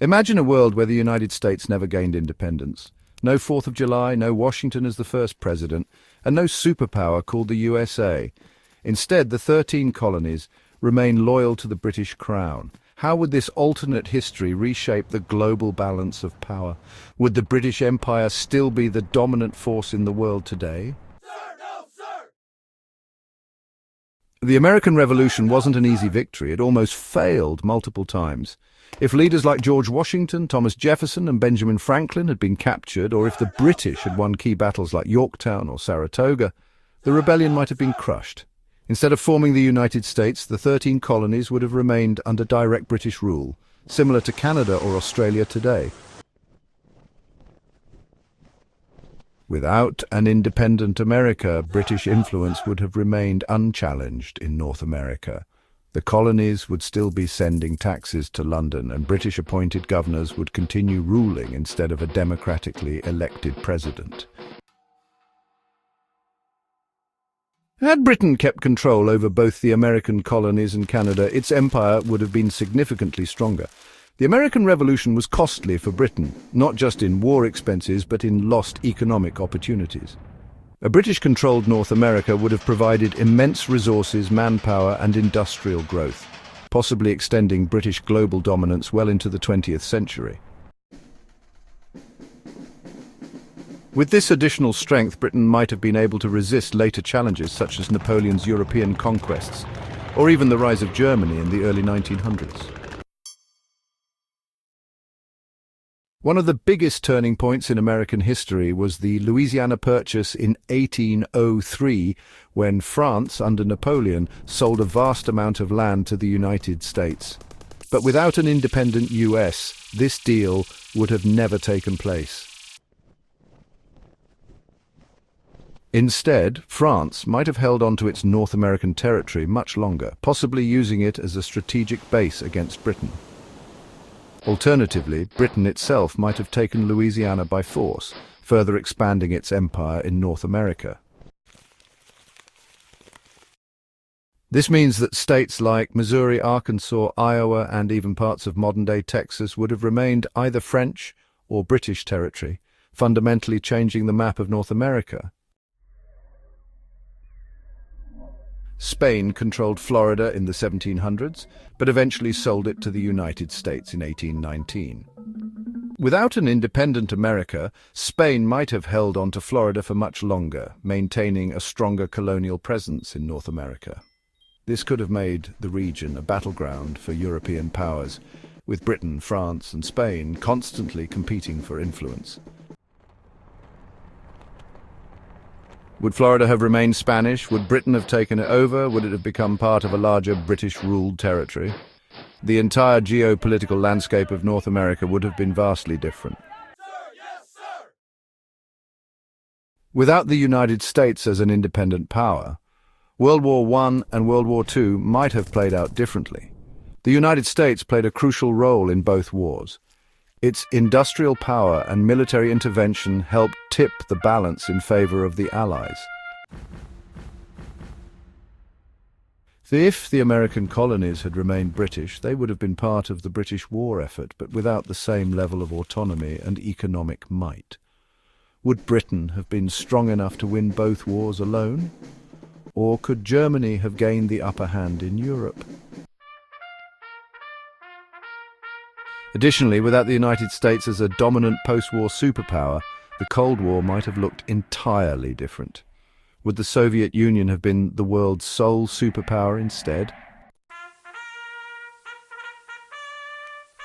Imagine a world where the United States never gained independence. No 4th of July, no Washington as the first president, and no superpower called the USA. Instead, the 13 colonies remain loyal to the British Crown. How would this alternate history reshape the global balance of power? Would the British Empire still be the dominant force in the world today? Sir, no, sir! The American Revolution wasn't an easy victory. It almost failed multiple times. If leaders like George Washington, Thomas Jefferson and Benjamin Franklin had been captured, or if the British had won key battles like Yorktown or Saratoga, the rebellion might have been crushed. Instead of forming the United States, the 13 colonies would have remained under direct British rule, similar to Canada or Australia today. Without an independent America, British influence would have remained unchallenged in North America. The colonies would still be sending taxes to London, and British-appointed governors would continue ruling instead of a democratically elected president. Had Britain kept control over both the American colonies and Canada, its empire would have been significantly stronger. The American Revolution was costly for Britain, not just in war expenses but in lost economic opportunities. A British-controlled North America would have provided immense resources, manpower and industrial growth, possibly extending British global dominance well into the 20th century. With this additional strength, Britain might have been able to resist later challenges such as Napoleon's European conquests, or even the rise of Germany in the early 1900s. One of the biggest turning points in American history was the Louisiana Purchase in 1803, when France, under Napoleon, sold a vast amount of land to the United States. But without an independent US, this deal would have never taken place. Instead, France might have held on to its North American territory much longer, possibly using it as a strategic base against Britain. Alternatively, Britain itself might have taken Louisiana by force, further expanding its empire in North America. This means that states like Missouri, Arkansas, Iowa, and even parts of modern-day Texas would have remained either French or British territory, fundamentally changing the map of North America. Spain controlled Florida in the 1700s, but eventually sold it to the United States in 1819. Without an independent America, Spain might have held on to Florida for much longer, maintaining a stronger colonial presence in North America. This could have made the region a battleground for European powers, with Britain, France, and Spain constantly competing for influence. Would Florida have remained Spanish? Would Britain have taken it over? Would it have become part of a larger British-ruled territory? The entire geopolitical landscape of North America would have been vastly different. Sir, yes, sir! Without the United States as an independent power, World War I and World War II might have played out differently. The United States played a crucial role in both wars. Its industrial power and military intervention helped tip the balance in favor of the Allies. If the American colonies had remained British, they would have been part of the British war effort, but without the same level of autonomy and economic might. Would Britain have been strong enough to win both wars alone? Or could Germany have gained the upper hand in Europe? Additionally, without the United States as a dominant post-war superpower, the Cold War might have looked entirely different. Would the Soviet Union have been the world's sole superpower instead?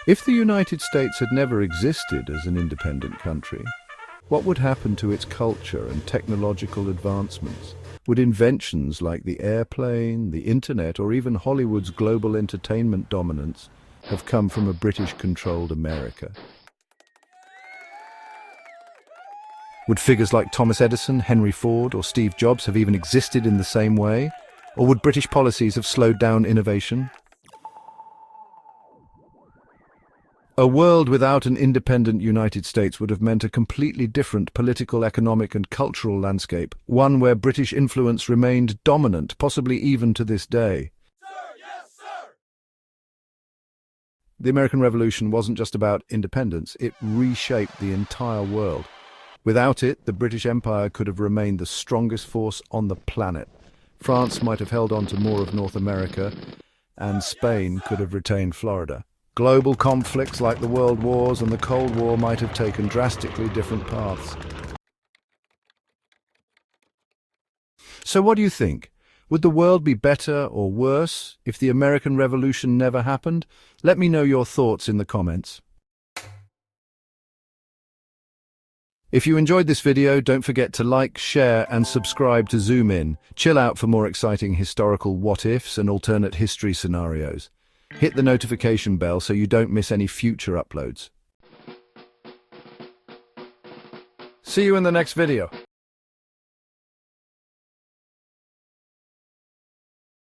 If the United States had never existed as an independent country, what would happen to its culture and technological advancements? Would inventions like the airplane, the internet, or even Hollywood's global entertainment dominance have come from a British-controlled America? Would figures like Thomas Edison, Henry Ford, or Steve Jobs have even existed in the same way? Or would British policies have slowed down innovation? A world without an independent United States would have meant a completely different political, economic, and cultural landscape, one where British influence remained dominant, possibly even to this day. Sir, yes, sir! The American Revolution wasn't just about independence, it reshaped the entire world. Without it, the British Empire could have remained the strongest force on the planet. France might have held on to more of North America, and Spain could have retained Florida. Global conflicts like the World Wars and the Cold War might have taken drastically different paths. So what do you think? Would the world be better or worse if the American Revolution never happened? Let me know your thoughts in the comments. If you enjoyed this video, don't forget to like, share, and subscribe to Zoom In. Chill out for more exciting historical what-ifs and alternate history scenarios. Hit the notification bell so you don't miss any future uploads. See you in the next video.